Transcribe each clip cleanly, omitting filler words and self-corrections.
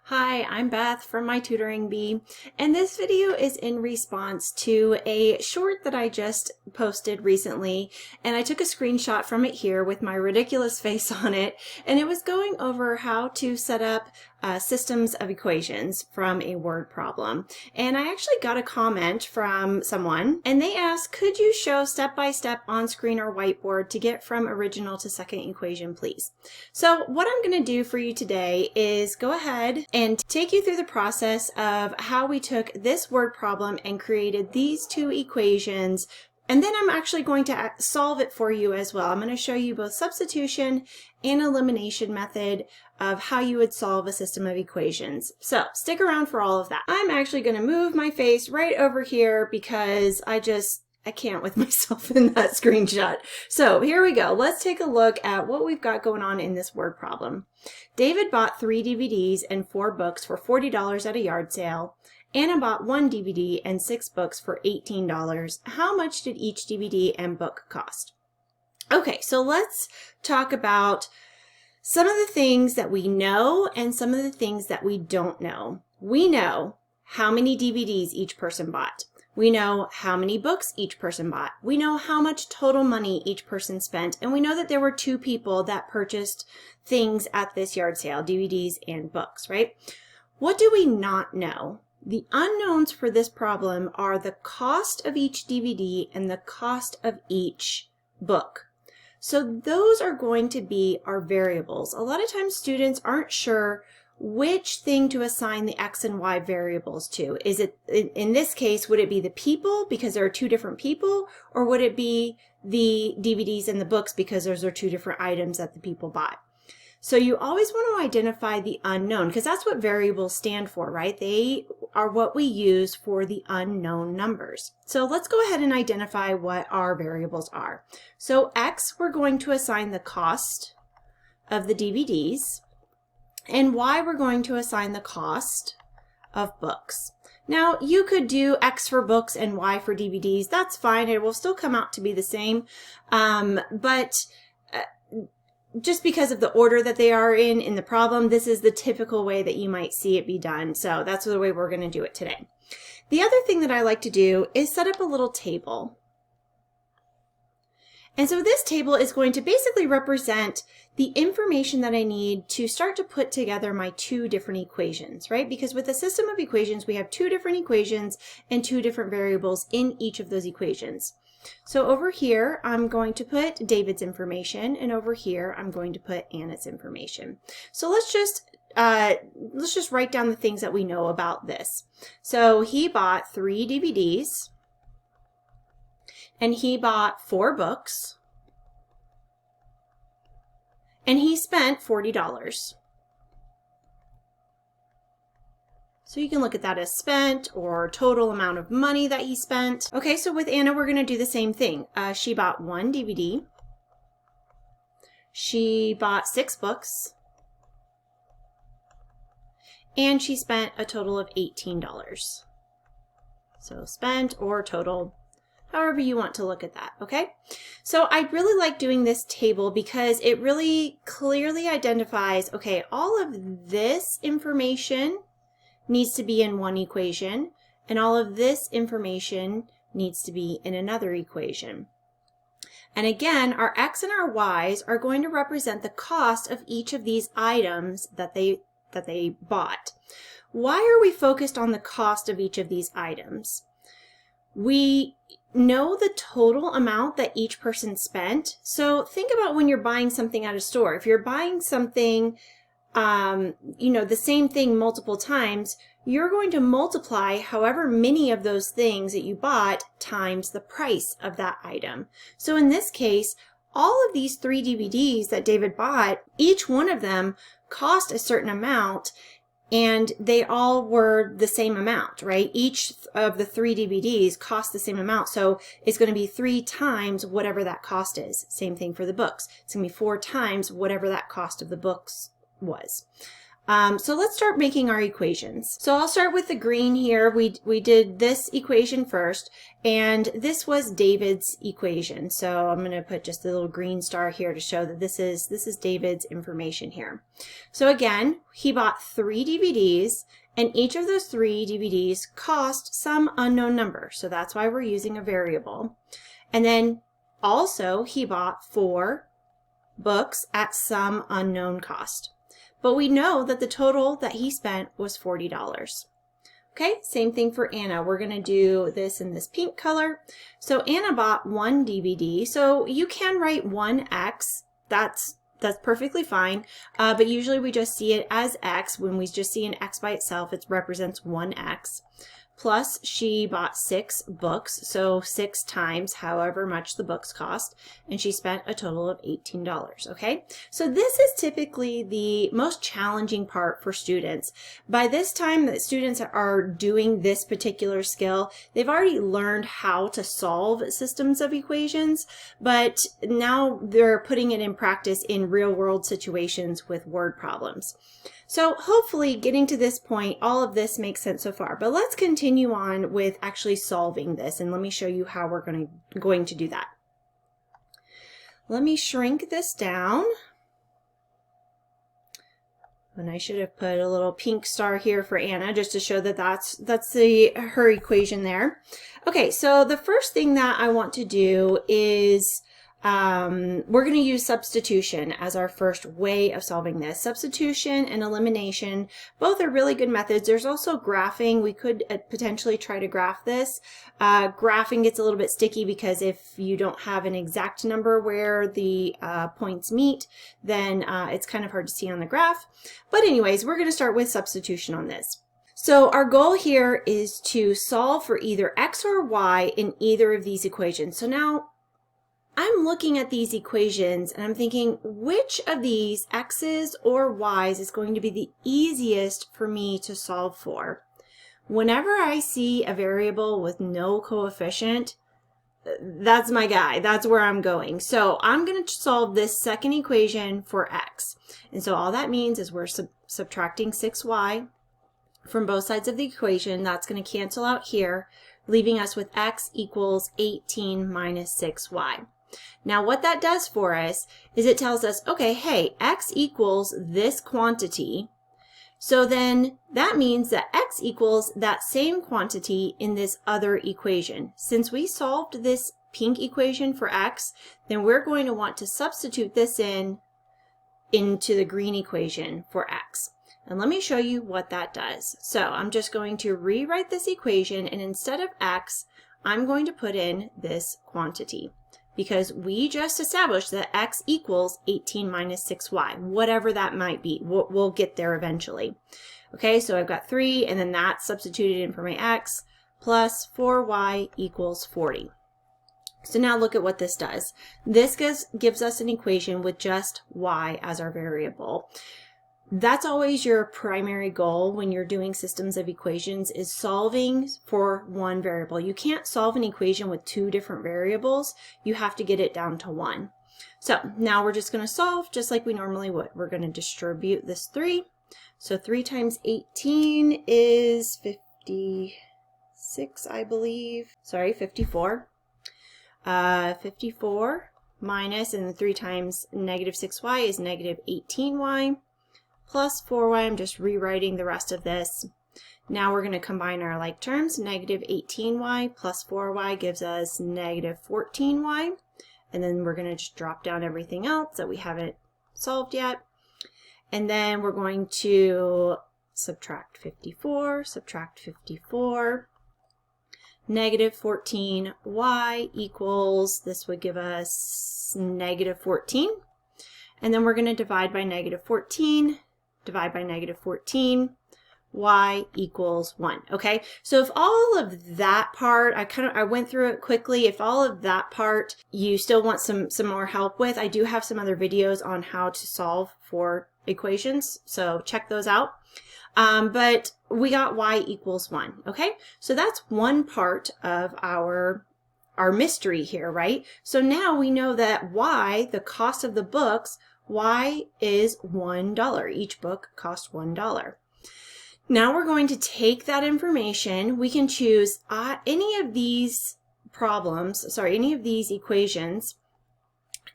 Hi, I'm Beth from my Tutoring Bee, and this video is in response to a short that I just posted recently, and I took a screenshot from it here with my ridiculous face on it, and it was going over how to set up systems of equations from a word problem. And I actually got a comment from someone, and they asked, could you show step-by-step on-screen or whiteboard to get from original to second equation, please? So what I'm going to do for you today is go ahead and take you through the process of how we took this word problem and created these two equations. And then I'm actually going to solve it for you as well. I'm going to show you both substitution and elimination method of how you would solve a system of equations. So stick around for all of that. I'm actually going to move my face right over here because I can't with myself in that screenshot. So here we go. Let's take a look at what we've got going on in this word problem. David bought 3 DVDs and 4 books for $40 at a yard sale. Anna bought 1 DVD and 6 books for $18. How much did each DVD and book cost? Okay, so let's talk about some of the things that we know and some of the things that we don't know. We know how many DVDs each person bought. We know how many books each person bought. We know how much total money each person spent. And we know that there were 2 people that purchased things at this yard sale, DVDs and books, right? What do we not know? The unknowns for this problem are the cost of each DVD and the cost of each book. So those are going to be our variables. A lot of times students aren't sure which thing to assign the X and Y variables to. Is it, in this case, would it be the people because there are 2 different people, or would it be the DVDs and the books because those are 2 different items that the people bought? So you always want to identify the unknown because that's what variables stand for, right? They are what we use for the unknown numbers. So let's go ahead and identify what our variables are. So X, we're going to assign the cost of the DVDs, and Y, we're going to assign the cost of books. Now, you could do X for books and Y for DVDs. That's fine. It will still come out to be the same, but just because of the order that they are in the problem, this is the typical way that you might see it be done. So that's the way we're going to do it today. The other thing that I like to do is set up a little table. And so this table is going to basically represent the information that I need to start to put together my 2 different equations, right? Because with a system of equations, we have 2 different equations and 2 different variables in each of those equations. So over here, I'm going to put David's information, and over here, I'm going to put Anna's information. So let's just write down the things that we know about this. So he bought 3 DVDs, and he bought 4 books, and he spent $40. So you can look at that as spent or total amount of money that he spent. Okay, so with Anna, we're going to do the same thing. She bought 1 DVD. She bought 6 books. And she spent a total of $18. So spent or total, however you want to look at that, okay? So I really like doing this table because it really clearly identifies, okay, all of this information needs to be in one equation, and all of this information needs to be in another equation. And again, our X and our Y's are going to represent the cost of each of these items that they bought. Why are we focused on the cost of each of these items? We know the total amount that each person spent. So think about when you're buying something at a store. If you're buying something the same thing multiple times, you're going to multiply however many of those things that you bought times the price of that item. So in this case, all of these 3 DVDs that David bought, each one of them cost a certain amount, and they all were the same amount, right? Each of the 3 DVDs cost the same amount, so it's going to be 3 times whatever that cost is. Same thing for the books. It's going to be 4 times whatever that cost of the books was. So let's start making our equations. So I'll start with the green here. We did this equation first, and this was David's equation. So I'm going to put just a little green star here to show that this is David's information here. So again, he bought 3 DVDs, and each of those 3 DVDs cost some unknown number. So that's why we're using a variable. And then also he bought 4 books at some unknown cost. But we know that the total that he spent was $40. Okay, same thing for Anna. We're going to do this in this pink color. So Anna bought 1 DVD. So you can write 1X. That's perfectly fine. But usually we just see it as X. When we just see an X by itself, it represents 1X. Plus, she bought 6 books, so 6 times however much the books cost, and she spent a total of $18, okay? So this is typically the most challenging part for students. By this time that students are doing this particular skill, they've already learned how to solve systems of equations, but now they're putting it in practice in real-world situations with word problems. So hopefully getting to this point, all of this makes sense so far, but let's continue on with actually solving this, and let me show you how we're going to do that. Let me shrink this down. And I should have put a little pink star here for Anna just to show that that's her equation there. Okay, so the first thing that I want to do is we're going to use substitution as our first way of solving this. Substitution and elimination, both are really good methods. There's also graphing. We could potentially try to graph this. Graphing gets a little bit sticky because if you don't have an exact number where the points meet, then it's kind of hard to see on the graph. But anyways, we're going to start with substitution on this. So our goal here is to solve for either x or y in either of these equations. So now I'm looking at these equations and I'm thinking, which of these x's or y's is going to be the easiest for me to solve for? Whenever I see a variable with no coefficient, that's my guy. That's where I'm going. So I'm going to solve this second equation for x. And so all that means is we're subtracting 6y from both sides of the equation. That's going to cancel out here, leaving us with x equals 18 minus 6y. Now what that does for us is it tells us, okay, hey, x equals this quantity. So then that means that x equals that same quantity in this other equation. Since we solved this pink equation for x, then we're going to want to substitute this into the green equation for x. And let me show you what that does. So I'm just going to rewrite this equation, and instead of x, I'm going to put in this quantity, because we just established that x equals 18 minus 6y, whatever that might be. We'll get there eventually. Okay, so I've got 3, and then that's substituted in for my x, plus 4y equals 40. So now look at what this does. This gives us an equation with just y as our variable. That's always your primary goal when you're doing systems of equations, is solving for one variable. You can't solve an equation with 2 different variables. You have to get it down to 1. So now we're just going to solve just like we normally would. We're going to distribute this 3. So 3 times 18 is 56, I believe. Sorry, 54. 54 minus, and 3 times negative 6y is negative 18y. Plus 4y, I'm just rewriting the rest of this. Now we're going to combine our like terms. Negative 18y plus 4y gives us negative 14y. And then we're going to just drop down everything else that we haven't solved yet. And then we're going to subtract 54, negative 14y equals, this would give us negative 14. And then we're going to divide by negative 14. Divide by negative 14, y equals 1. Okay, so if all of that part, I went through it quickly. If all of that part you still want some more help with, I do have some other videos on how to solve for equations, so check those out. But we got y equals 1. Okay, so that's one part of our mystery here, right? So now we know that y, the cost of the books, Y is $1. Each book costs $1. Now we're going to take that information. We can choose any of these any of these equations,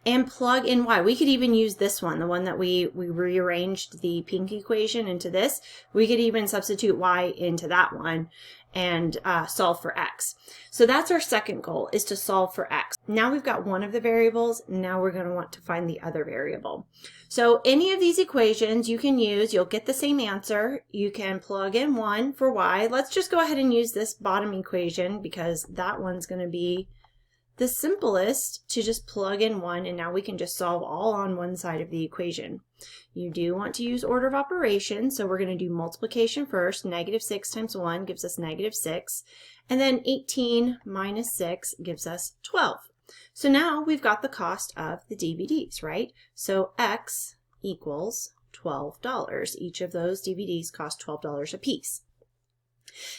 and plug in Y. We could even use this one, the one that we rearranged the pink equation into this. We could even substitute Y into that one and solve for X. So that's our second goal, is to solve for X. Now we've got one of the variables. Now we're going to want to find the other variable. So any of these equations you can use, you'll get the same answer. You can plug in 1 for Y. Let's just go ahead and use this bottom equation because that one's going to be the simplest to just plug in 1, and now we can just solve all on one side of the equation. You do want to use order of operations, so we're going to do multiplication first. -6 times 1 gives us -6, and then 18 minus 6 gives us 12. So now we've got the cost of the DVDs, right? So X equals $12. Each of those DVDs cost $12 a piece.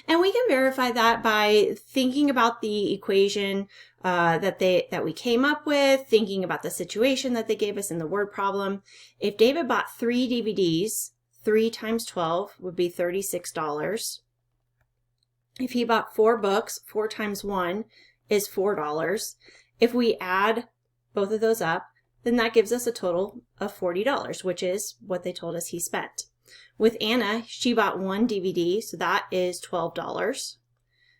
And we can verify that by thinking about the equation that we came up with, thinking about the situation that they gave us in the word problem. If David bought 3 DVDs, 3 times 12 would be $36. If he bought 4 books, 4 times 1 is $4. If we add both of those up, then that gives us a total of $40, which is what they told us he spent. With Anna, she bought 1 DVD, so that is $12.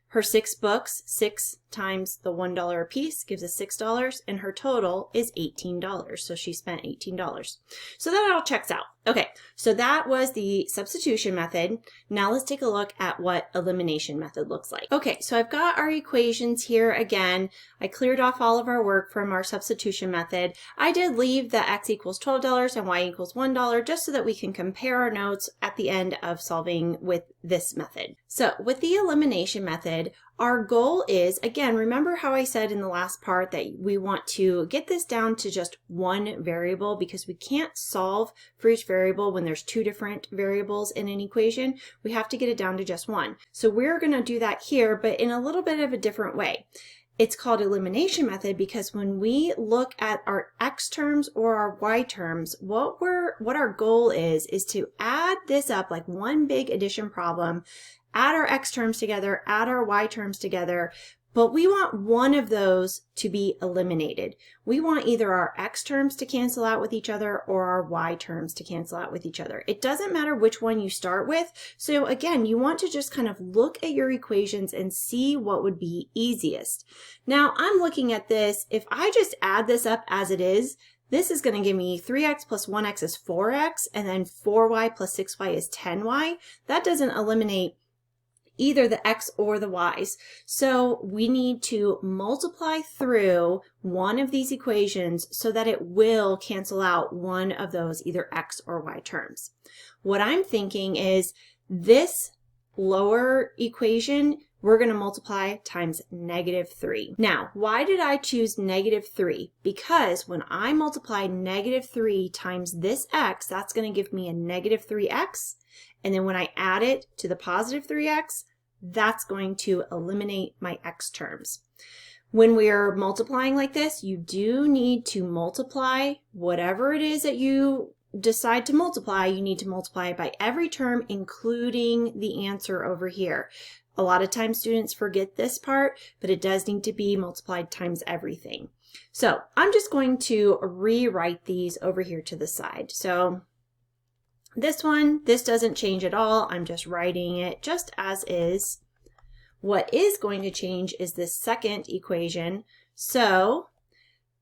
Her 6 books, 6 times the $1 a piece gives us $6, and her total is $18. So she spent $18. So that all checks out. Okay, so that was the substitution method. Now let's take a look at what elimination method looks like. Okay, so I've got our equations here again. I cleared off all of our work from our substitution method. I did leave the X equals $12 and Y equals $1 just so that we can compare our notes at the end of solving with this method. So with the elimination method, our goal is, again, remember how I said in the last part that we want to get this down to just one variable because we can't solve for each variable when there's 2 different variables in an equation. We have to get it down to just one. So we're going to do that here, but in a little bit of a different way. It's called elimination method because when we look at our X terms or our Y terms, what our goal is to add this up like one big addition problem, add our X terms together, add our Y terms together, but we want one of those to be eliminated. We want either our X terms to cancel out with each other or our Y terms to cancel out with each other. It doesn't matter which one you start with. So again, you want to just kind of look at your equations and see what would be easiest. Now I'm looking at this. If I just add this up as it is, this is going to give me 3x plus 1x is 4x, and then 4y plus 6y is 10y. That doesn't eliminate either the X or the Y's. So we need to multiply through one of these equations so that it will cancel out one of those either X or Y terms. What I'm thinking is this lower equation, we're going to multiply times -3. Now, why did I choose -3? Because when I multiply -3 times this X, that's going to give me a -3X. And then when I add it to the positive 3x, that's going to eliminate my X terms. When we're multiplying like this, you do need to multiply whatever it is that you decide to multiply. You need to multiply by every term, including the answer over here. A lot of times students forget this part, but it does need to be multiplied times everything. So I'm just going to rewrite these over here to the side. So this doesn't change at all. I'm just writing it just as is. What is going to change is this second equation. So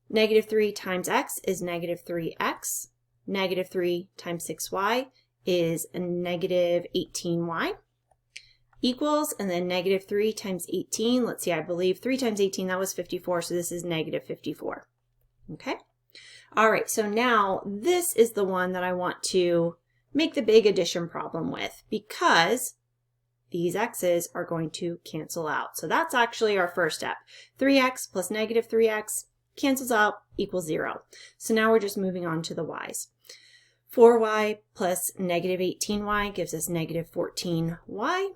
-3 times x is -3x. -3 times 6y is a -18y. Equals, and then -3 times 18. Let's see, I believe 3 times 18, that was 54. So this is -54. Okay. All right. So now this is the one that I want to make the big addition problem with because these x's are going to cancel out. So that's actually our first step. 3x plus -3x cancels out equals 0. So now we're just moving on to the y's. 4y plus -18y gives us -14y.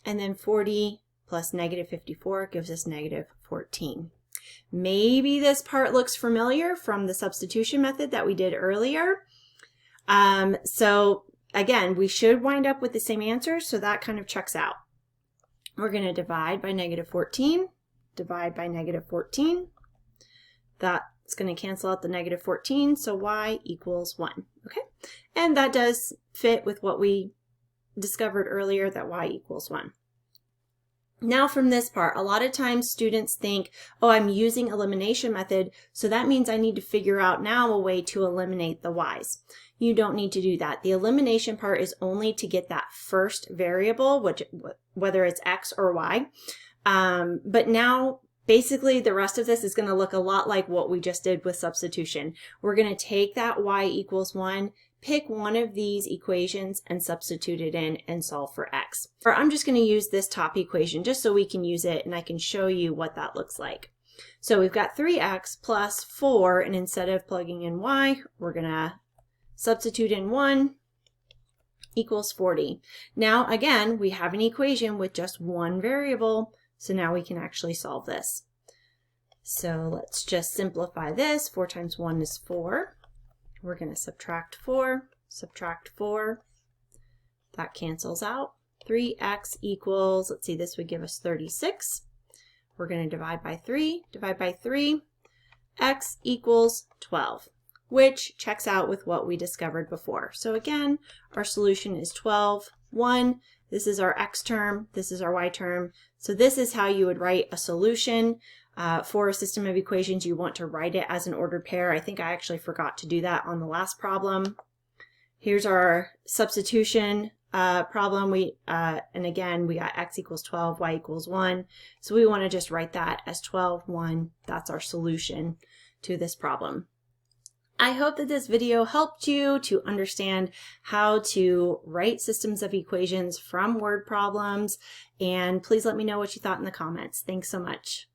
And then 40 plus -54 gives us -14. Maybe this part looks familiar from the substitution method that we did earlier. So again, we should wind up with the same answer, so that kind of checks out. We're going to divide by negative 14, divide by negative 14. That's going to cancel out the negative 14, so y equals 1. Okay, and that does fit with what we discovered earlier, that y equals 1. Now from this part, a lot of times students think, oh, I'm using elimination method, so that means I need to figure out now a way to eliminate the y's. You don't need to do that. The elimination part is only to get that first variable, whether it's x or y. But now, basically, the rest of this is going to look a lot like what we just did with substitution. We're going to take that y equals 1, pick one of these equations and substitute it in and solve for x. Or I'm just going to use this top equation just so we can use it and I can show you what that looks like. So we've got 3x plus 4, and instead of plugging in y, we're going to substitute in 1 equals 40. Now again, we have an equation with just one variable, so now we can actually solve this. So let's just simplify this. 4 times 1 is 4. We're going to subtract 4, subtract 4. That cancels out. 3x equals, let's see, this would give us 36. We're going to divide by 3, divide by 3. X equals 12, which checks out with what we discovered before. So again, our solution is 12, 1. This is our x term, this is our y term. So this is how you would write a solution. For a system of equations, you want to write it as an ordered pair. I think I actually forgot to do that on the last problem. Here's our substitution problem. And again, we got x equals 12, y equals 1. So we want to just write that as 12, 1. That's our solution to this problem. I hope that this video helped you to understand how to write systems of equations from word problems. And please let me know what you thought in the comments. Thanks so much.